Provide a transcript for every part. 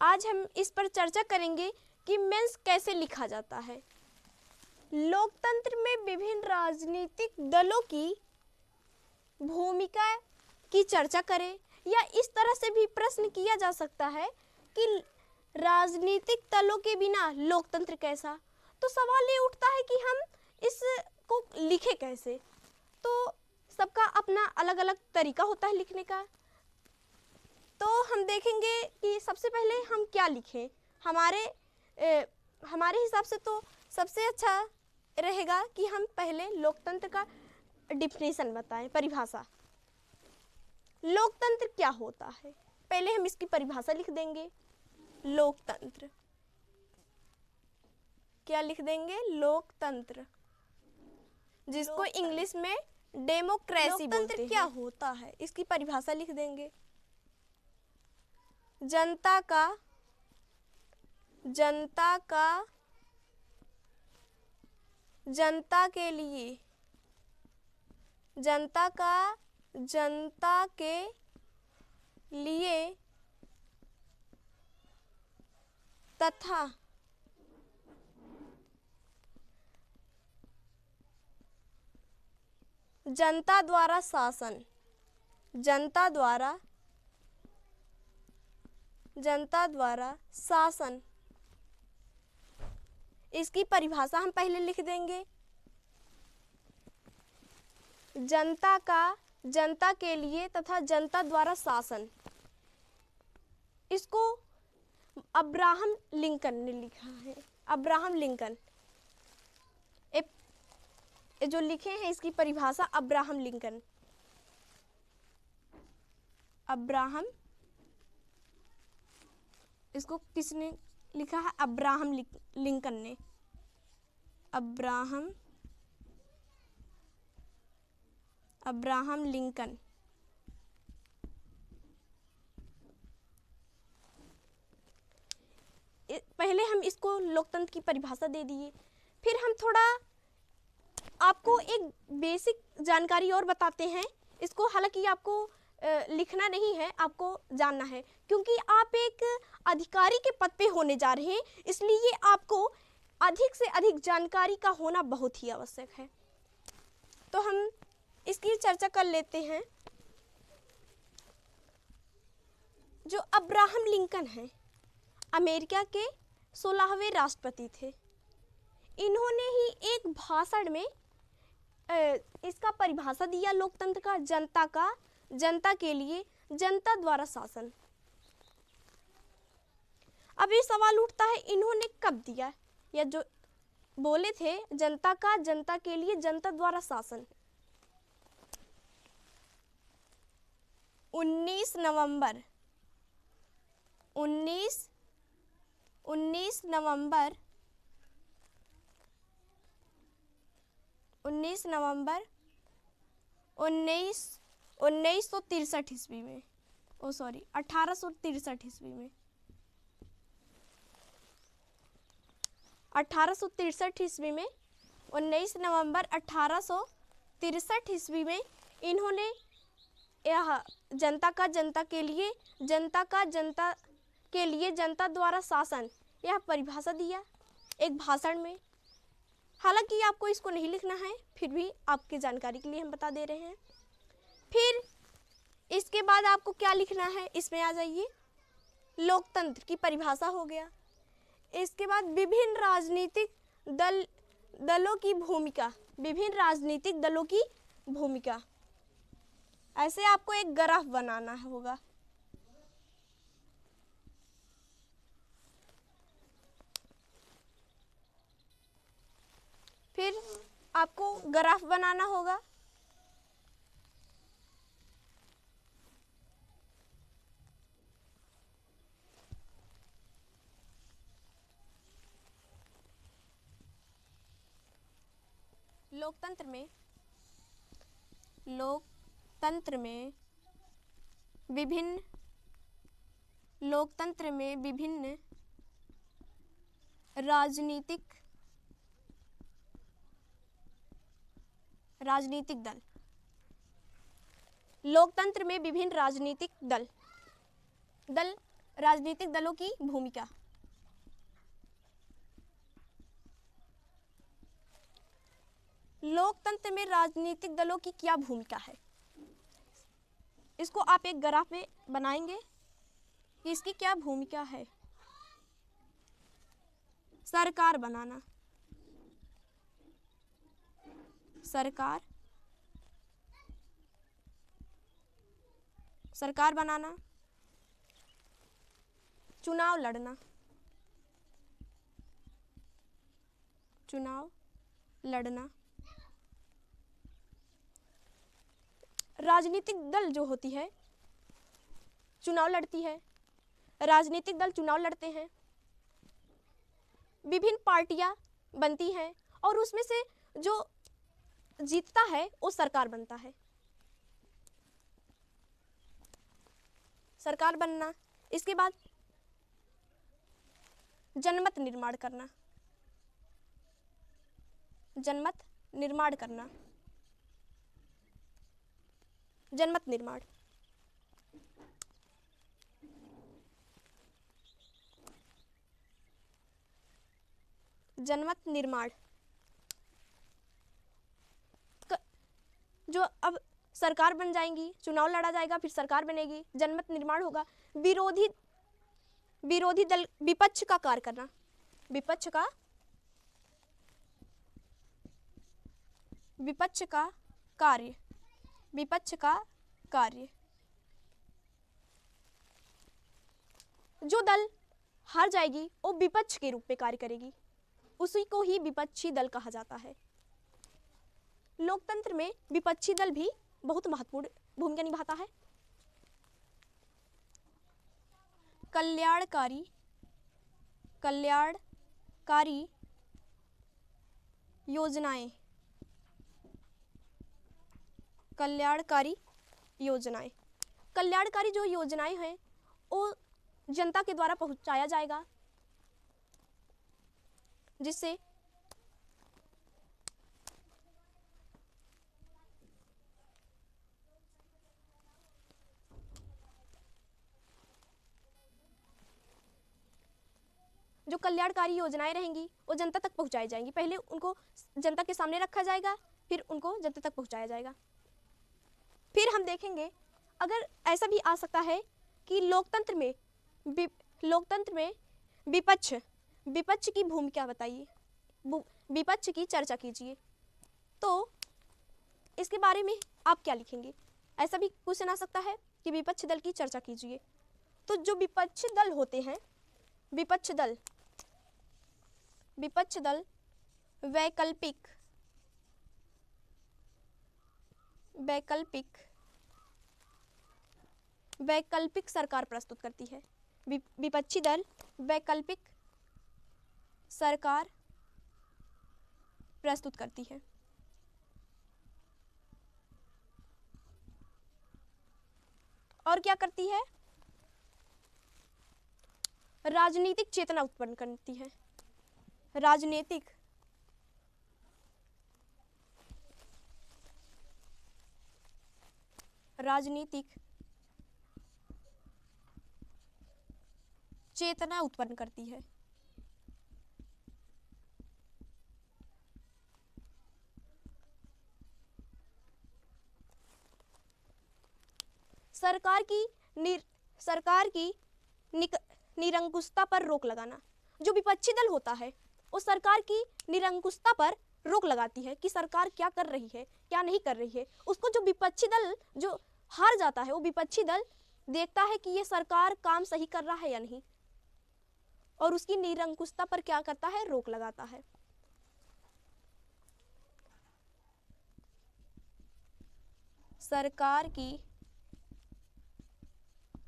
आज हम इस पर चर्चा करेंगे कि मेंस कैसे लिखा जाता है। लोकतंत्र में विभिन्न राजनीतिक दलों की भूमिका की चर्चा करें, या इस तरह से भी प्रश्न किया जा सकता है कि राजनीतिक दलों के बिना लोकतंत्र कैसा। तो सवाल ये उठता है कि हम इसको लिखे कैसे। तो सबका अपना अलग अलग तरीका होता है लिखने का। तो हम देखेंगे कि सबसे पहले हम क्या लिखें। हमारे हिसाब से तो सबसे अच्छा रहेगा कि हम पहले लोकतंत्र का डिफिनेशन बताएं, परिभाषा। लोकतंत्र क्या होता है, पहले हम इसकी परिभाषा लिख देंगे। लोकतंत्र क्या लिख देंगे? लोकतंत्र, जिसको इंग्लिश में डेमोक्रेसी बोलते हैं। लोकतंत्र क्या होता है, इसकी परिभाषा लिख देंगे। जनता का जनता के लिए, जनता के लिए तथा जनता द्वारा शासन, जनता द्वारा शासन, इसकी परिभाषा हम पहले लिख देंगे। जनता के लिए तथा जनता द्वारा शासन, इसको अब्राहम लिंकन ने लिखा है। अब्राहम लिंकन जो लिखे हैं, इसकी परिभाषा अब्राहम लिंकन। अब्राहम, इसको किसने लिखा है? अब्राहम लिंकन ने। Abraham Lincoln. पहले हम इसको लोकतंत्र की परिभाषा दे दिए। फिर हम थोड़ा आपको एक बेसिक जानकारी और बताते हैं। इसको हालांकि आपको लिखना नहीं है, आपको जानना है, क्योंकि आप एक अधिकारी के पद पे होने जा रहे हैं, इसलिए आपको अधिक से अधिक जानकारी का होना बहुत ही आवश्यक है। तो हम इसकी चर्चा कर लेते हैं। जो अब्राहम लिंकन हैं, अमेरिका के 16वें राष्ट्रपति थे। इन्होंने ही एक भाषण में इसका परिभाषा दिया लोकतंत्र का। जनता के लिए, जनता द्वारा शासन। अब ये सवाल उठता है, इन्होंने कब दिया, या जो बोले थे जनता के लिए, जनता द्वारा शासन, 19 नवंबर 1963 ईस्वी में, 1863 ईस्वी में, 1863 ईस्वी में, 19 नवंबर 1863 ईस्वी में इन्होंने यह जनता के लिए, जनता द्वारा शासन, यह परिभाषा दिया एक भाषण में। हालांकि आपको इसको नहीं लिखना है, फिर भी आपकी जानकारी के लिए हम बता दे रहे हैं। फिर इसके बाद आपको क्या लिखना है, इसमें आ जाइए। लोकतंत्र की परिभाषा हो गया। इसके बाद विभिन्न राजनीतिक दलों की भूमिका, विभिन्न राजनीतिक दलों की भूमिका। ऐसे आपको एक ग्राफ बनाना होगा। फिर आपको ग्राफ बनाना होगा। लोकतंत्र में विभिन्न राजनीतिक दल, लोकतंत्र में विभिन्न राजनीतिक दल राजनीतिक दलों की भूमिका। लोकतंत्र में राजनीतिक दलों की क्या भूमिका है, इसको आप एक ग्राफ में बनाएंगे कि इसकी क्या भूमिका है। सरकार बनाना, सरकार बनाना, चुनाव लड़ना, राजनीतिक दल जो होती है चुनाव लड़ती है, राजनीतिक दल चुनाव लड़ते हैं, विभिन्न पार्टियां बनती हैं और उसमें से जो जीतता है वो सरकार बनता है। सरकार बनना, इसके बाद जनमत निर्माण करना, जनमत निर्माण, जो अब सरकार बन जाएंगी, चुनाव लड़ा जाएगा, फिर सरकार बनेगी, जनमत निर्माण होगा, विरोधी दल विपक्ष का कार्य करना, विपक्ष का कार्य, जो दल हार जाएगी वो विपक्ष के रूप में कार्य करेगी, उसी को ही विपक्षी दल कहा जाता है। लोकतंत्र में विपक्षी दल भी बहुत महत्वपूर्ण भूमिका निभाता है। कल्याणकारी योजनाएं, कल्याणकारी जो योजनाएं हैं वो जनता के द्वारा पहुंचाया जाएगा, जिससे जो कल्याणकारी योजनाएं रहेंगी वो जनता तक पहुंचाई जाएंगी। पहले उनको जनता के सामने रखा जाएगा, फिर उनको जनता तक पहुंचाया जाएगा। फिर हम देखेंगे अगर ऐसा भी आ सकता है कि लोकतंत्र में विपक्ष की भूमिका बताइए, विपक्ष की चर्चा कीजिए, तो इसके बारे में आप क्या लिखेंगे। ऐसा भी क्वेश्चन आ सकता है कि विपक्ष दल की चर्चा कीजिए। तो जो विपक्षी दल होते हैं, विपक्ष दल वैकल्पिक सरकार प्रस्तुत करती है। विपक्षी दल वैकल्पिक सरकार प्रस्तुत करती है। और क्या करती है, राजनीतिक चेतना उत्पन्न करती है। राजनीतिक चेतना उत्पन्न करती है। सरकार की निरंकुशता पर रोक लगाना। जो विपक्षी दल होता है वो सरकार की निरंकुशता पर रोक लगाती है कि सरकार क्या कर रही है, क्या नहीं कर रही है। उसको जो विपक्षी दल जो हार जाता है, वो विपक्षी दल देखता है कि ये सरकार काम सही कर रहा है या नहीं, और उसकी निरंकुशता पर क्या करता है, रोक लगाता है। सरकार की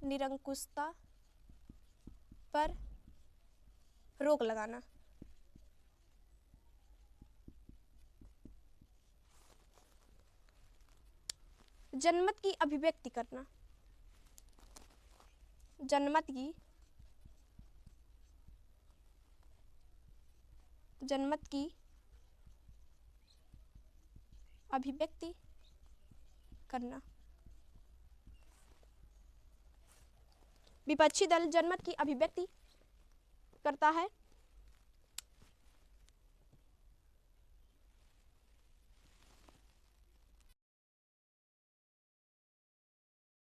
निरंकुशता पर रोक लगाना। जनमत की अभिव्यक्ति करना। जनमत की अभिव्यक्ति करना। विपक्षी दल जनमत की अभिव्यक्ति करता है।